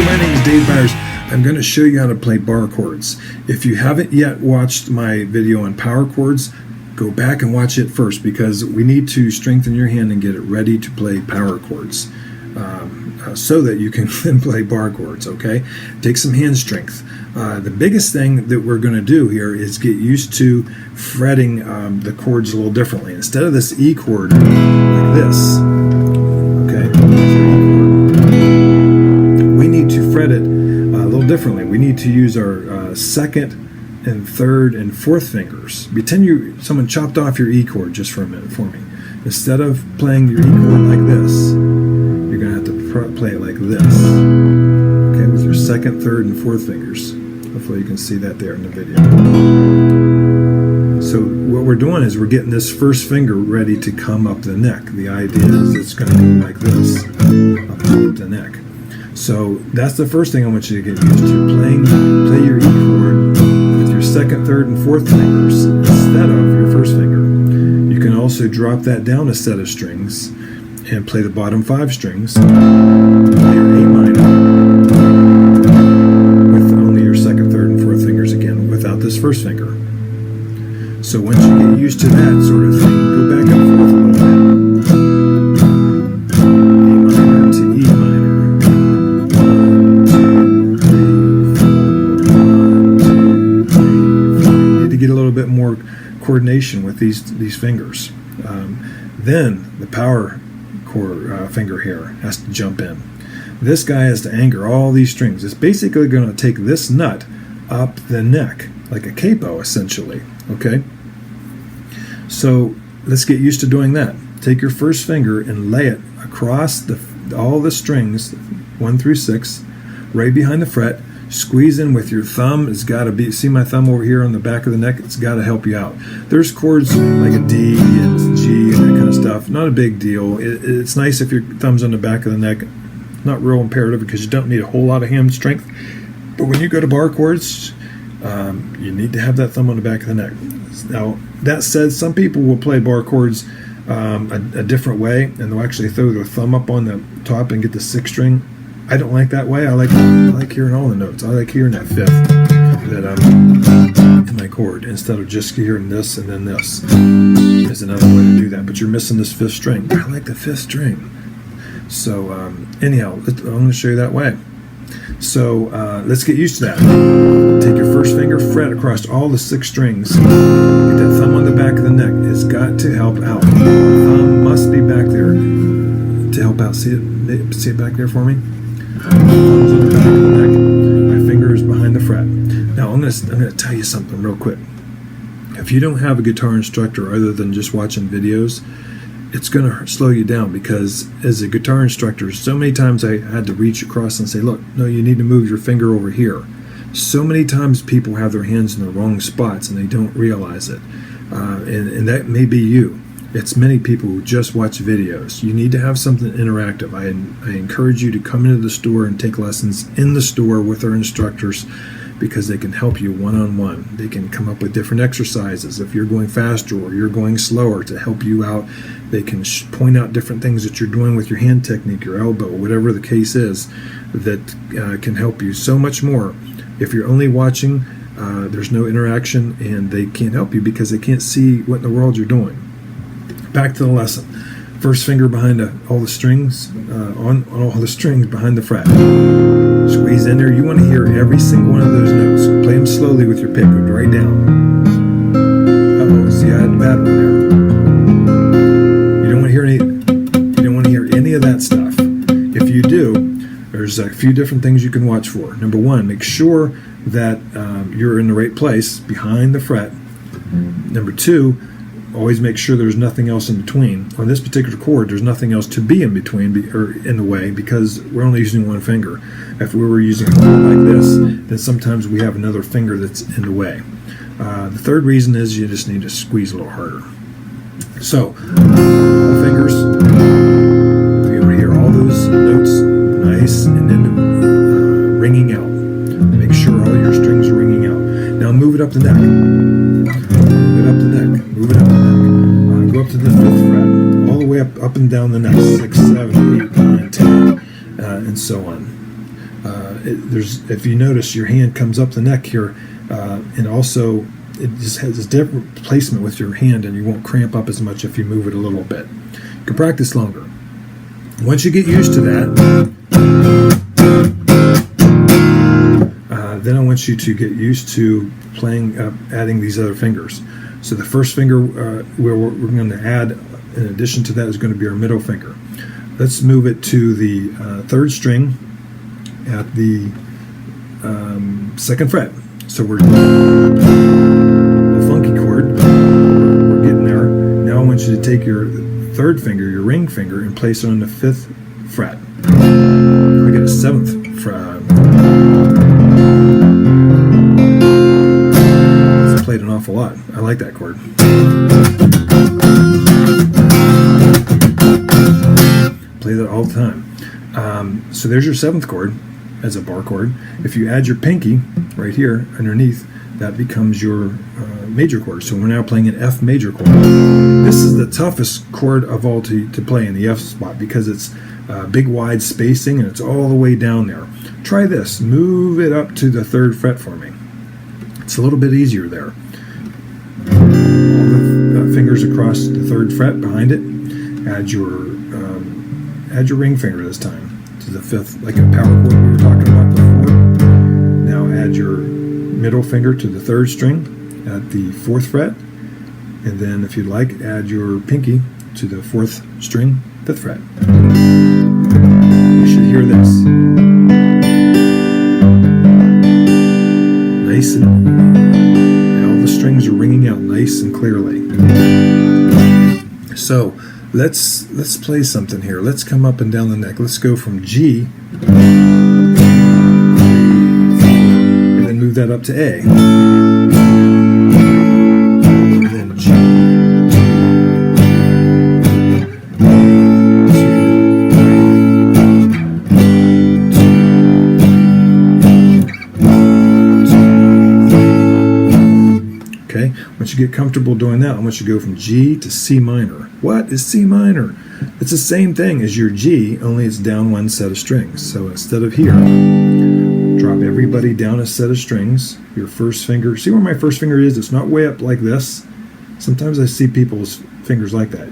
my name is Dave Byers. I'm going to show you how to play bar chords. If you haven't yet watched my video on power chords, go back and watch it first because we need to strengthen your hand and get it ready to play power chords so that you can then play bar chords, okay? Take some hand strength. The biggest thing that we're going to do here is get used to fretting the chords a little differently. Instead of this E chord like this, okay, we need to fret it a little differently. We need to use our second and third and fourth fingers. Pretend someone chopped off your E chord just for a minute for me. Instead of playing your E chord like this, you're going to have to play it like this, okay, with your second, third, and fourth fingers. Hopefully you can see that there in the video. So what we're doing is we're getting this first finger ready to come up the neck. The idea is it's going to go like this, up the neck. So that's the first thing I want you to get used to. Play your E chord with your second, third, and fourth fingers instead of your first finger. You can also drop that down a set of strings and play the bottom 5 strings, play your A minor with only your second, third, and fourth fingers again, without this first finger. So once you get used to that sort of thing, go back and forth a little bit. A minor to E minor. 1, 2, 3, 4. 1, 2, 3, 4. You need to get a little bit more coordination with these fingers. Then the power chord finger here has to jump in. This guy has to anchor all these strings. It's basically going to take this nut up the neck, like a capo essentially, okay? So let's get used to doing that. Take your first finger and lay it across all the strings, 1 through 6, right behind the fret. Squeeze in with your thumb. It's got to be, see my thumb over here on the back of the neck? It's got to help you out. There's chords like a D and G and that kind of stuff. Not a big deal. It's nice if your thumb's on the back of the neck. Not real imperative because you don't need a whole lot of hand strength. But when you go to bar chords, you need to have that thumb on the back of the neck. Now, that said, some people will play bar chords a different way, and they'll actually throw their thumb up on the top and get the 6th string. I don't like that way. I like hearing all the notes. I like hearing that 5th that in my chord instead of just hearing this and then this. There's another way to do that, but you're missing this 5th string. I like the 5th string. So anyhow, I'm going to show you that way. So let's get used to that. Take your first finger, fret across all the 6 strings. Get that thumb on the back of the neck. It's got to help out. The thumb must be back there to help out. See it back there for me? Thumbs on the back of the neck. My fingers behind the fret. Now I'm going to tell you something real quick. If you don't have a guitar instructor other than just watching videos, it's going to slow you down because as a guitar instructor, so many times I had to reach across and say, look, no, you need to move your finger over here. So many times people have their hands in the wrong spots and they don't realize it. And that may be you. It's many people who just watch videos. You need to have something interactive. I encourage you to come into the store and take lessons in the store with our instructors because they can help you one-on-one. They can come up with different exercises if you're going faster or you're going slower to help you out. They can point out different things that you're doing with your hand technique, your elbow, whatever the case is, that can help you so much more. If you're only watching, there's no interaction and they can't help you because they can't see what in the world you're doing. Back to the lesson. First finger behind all the strings, on all the strings behind the fret. Squeeze in there. You want to hear every single one of those notes. Play them slowly with your pick. Go right down. Uh-oh, see I had a bad one there. You don't want to hear any of that stuff. If you do, there's a few different things you can watch for. Number 1, make sure that you're in the right place behind the fret. Number 2, always make sure there's nothing else in between. On this particular chord, there's nothing else to be in between or in the way because we're only using one finger. If we were using a chord like this, then sometimes we have another finger that's in the way. The third reason is you just need to squeeze a little harder. So, all fingers, we want to hear all those notes nice and then ringing out. Make sure all your strings are ringing out. Now move it up the neck. Move it up the neck. Move it up the neck. Go up to the 5th fret, all the way up and down the neck, 6, 7, 8, 9, 10, and so on. If you notice, your hand comes up the neck here, and also it just has a different placement with your hand, and you won't cramp up as much if you move it a little bit. You can practice longer. Once you get used to that, then I want you to get used to playing, adding these other fingers. So the first finger where we're going to add, in addition to that, is going to be our middle finger. Let's move it to the 3rd string at the 2nd fret. So we're a funky chord. We're getting there. Now I want you to take your 3rd finger, your ring finger, and place it on the 5th fret. We get a 7th fret. That's played an awful lot. I like that chord. Play that all the time. So there's your 7th chord as a bar chord. If you add your pinky right here underneath, that becomes your major chord. So we're now playing an F major chord. This is the toughest chord of all to play in the F spot because it's big wide spacing and it's all the way down there. Try this. Move it up to the 3rd fret for me. It's a little bit easier there. All the fingers across the 3rd fret behind it. Add your ring finger this time to the 5th, like a power chord we were talking about before. Now add your middle finger to the 3rd string at the 4th fret, and then if you'd like, add your pinky to the 4th string, 5th fret. You should hear this. Nice and all the strings are ringing out nice and clearly. So let's play something here. Let's come up and down the neck. Let's go from G and then move that up to A. And then G. Okay, once you get comfortable doing that, I want you to go from G to C minor. What is C minor? It's the same thing as your G, only it's down one set of strings. So instead of here, drop everybody down a set of strings. Your first finger, see where my first finger is? It's not way up like this. Sometimes I see people's fingers like that.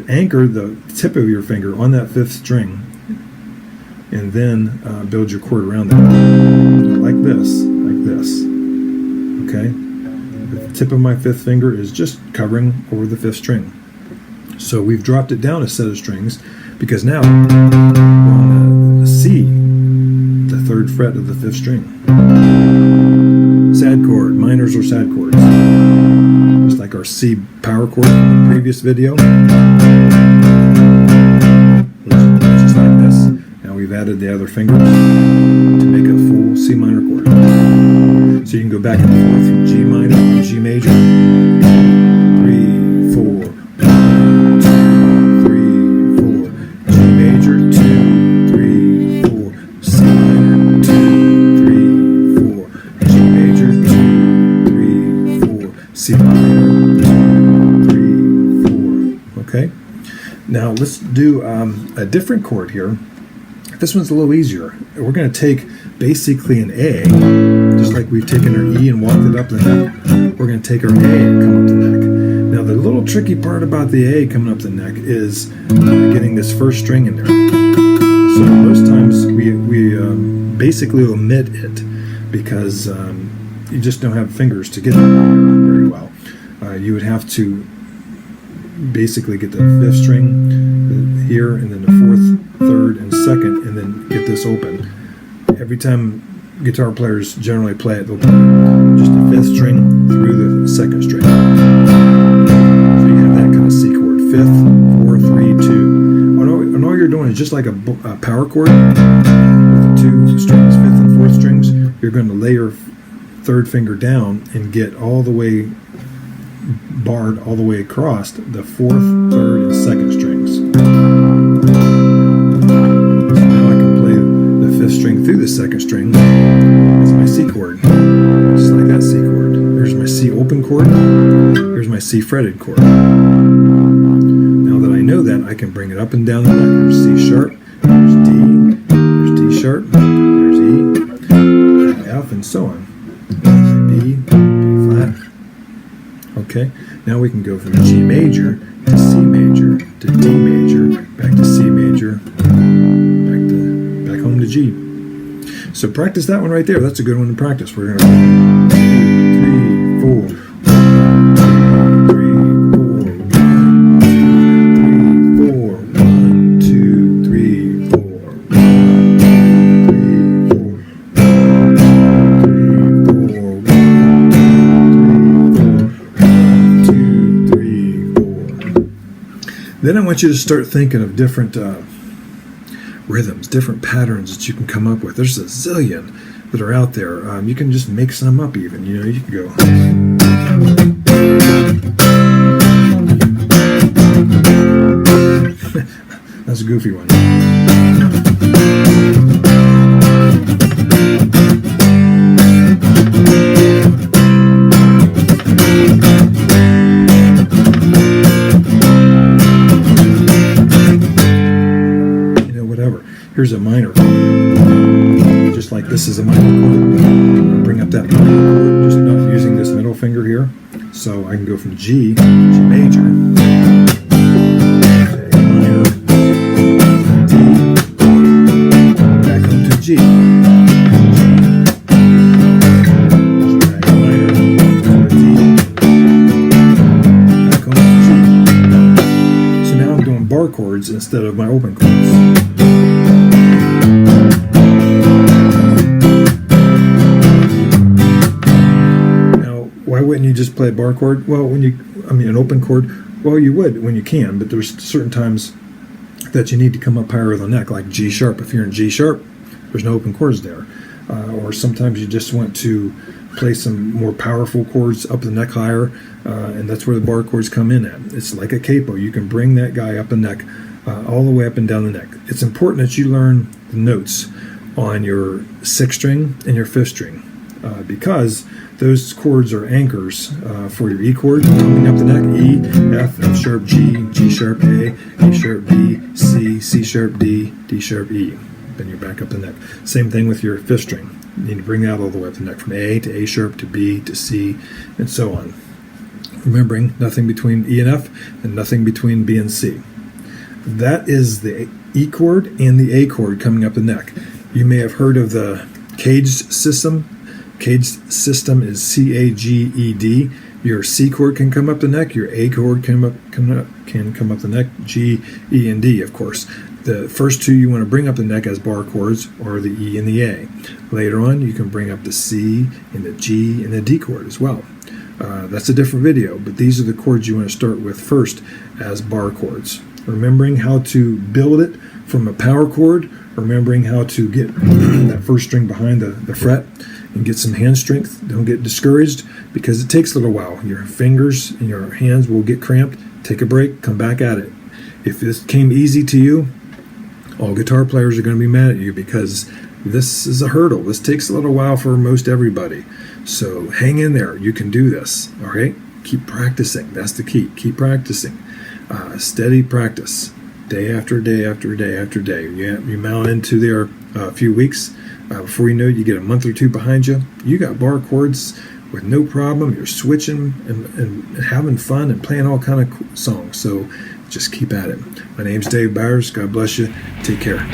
Anchor the tip of your finger on that 5th string, and then build your chord around that. Like this, like this. Okay? The tip of my 5th finger is just covering over the 5th string. So we've dropped it down a set of strings because now we're on the C, the 3rd fret of the 5th string. Sad chord. Minors are sad chords. Just like our C power chord in the previous video. Just like this. Now we've added the other fingers to make a full C minor chord. So you can go back and forth from G minor to G major. 3, 4. 1, 2, 3, 4. G major, 2, 3, 4. C minor, 2, 3, 4. G major, 2, 3, 4. C minor, 2, 3, 4. Okay? Now let's do a different chord here. This one's a little easier. We're going to take basically an A, just like we've taken our E and walked it up the neck. We're going to take our A and come up the neck. Now the little tricky part about the A coming up the neck is getting this first string in there. So most times we basically omit it because you just don't have fingers to get it very well. You would have to basically get the 5th string here, and then the 4th, 3rd, and 2nd, and then get this open. Every time guitar players generally play it, they'll play just the 5th string through the 2nd string. So you have that kind of C chord: 5th, 4, 3, 2. And all you're doing is just like a power chord with the 2 strings, 5th and 4th strings. You're going to lay your 3rd finger down and get all the way barred all the way across the 4th, 3rd, and 2nd strings. So now I can play the 5th string through the 2nd string as my C chord, just like that C chord. Here's my C open chord. Here's my C fretted chord. Now that I know that, I can bring it up and down the neck. There's C sharp. There's D. There's D sharp. so on. B, B flat. Okay, now we can go from G major to C major to D major, back to C major, back home to G. So practice that one right there. That's a good one to practice. We're going to 2, 3, 4. 1, 2, 3, 4. 1, 2, 3, 4. Then I want you to start thinking of different rhythms, different patterns that you can come up with. There's a zillion that are out there. You can just make some up even. You know, you can go. That's a goofy one. Here's a minor chord, just like this is a minor chord. Bring up that minor chord, just not using this middle finger here. So I can go from G, G major, A minor, D, back home to G, A minor, D, back home to G. So now I'm doing bar chords instead of my open chords. Why wouldn't you just play a bar chord? Well, an open chord, well, you would when you can, but there's certain times that you need to come up higher with the neck, like G sharp. If you're in G sharp, there's no open chords there. Or sometimes you just want to play some more powerful chords up the neck higher, and that's where the bar chords come in at. It's like a capo. You can bring that guy up the neck, all the way up and down the neck. It's important that you learn the notes on your 6th string and your 5th string, because those chords are anchors for your E chord coming up the neck. E, F, F sharp, G, G sharp, A, A sharp, B, C, C sharp, D, D sharp, E. Then you're back up the neck. Same thing with your 5th string. You need to bring that all the way up the neck, from A to A sharp to B to C, and so on. Remembering nothing between E and F and nothing between B and C. That is the E chord and the A chord coming up the neck. You may have heard of the caged system. Caged system is C-A-G-E-D. Your C chord can come up the neck. Your A chord can come up the neck. G, E, and D, of course. The first two you want to bring up the neck as bar chords are the E and the A. Later on, you can bring up the C and the G and the D chord as well. That's a different video, but these are the chords you want to start with first as bar chords. Remembering how to build it from a power chord, remembering how to get that first string behind the fret, and get some hand strength. Don't get discouraged, because it takes a little while. Your fingers and your hands will get cramped. Take a break, come back at it. If this came easy to you, all guitar players are going to be mad at you, because this is a hurdle. This takes a little while for most everybody. So hang in there. You can do this. All right? Keep practicing. That's the key. Keep practicing. Steady practice. Day after day after day after day. You mount into there a few weeks. Before you know it, you get a month or two behind you. You got bar chords with no problem. You're switching and having fun and playing all kind of songs. So just keep at it. My name's Dave Byers. God bless you. Take care.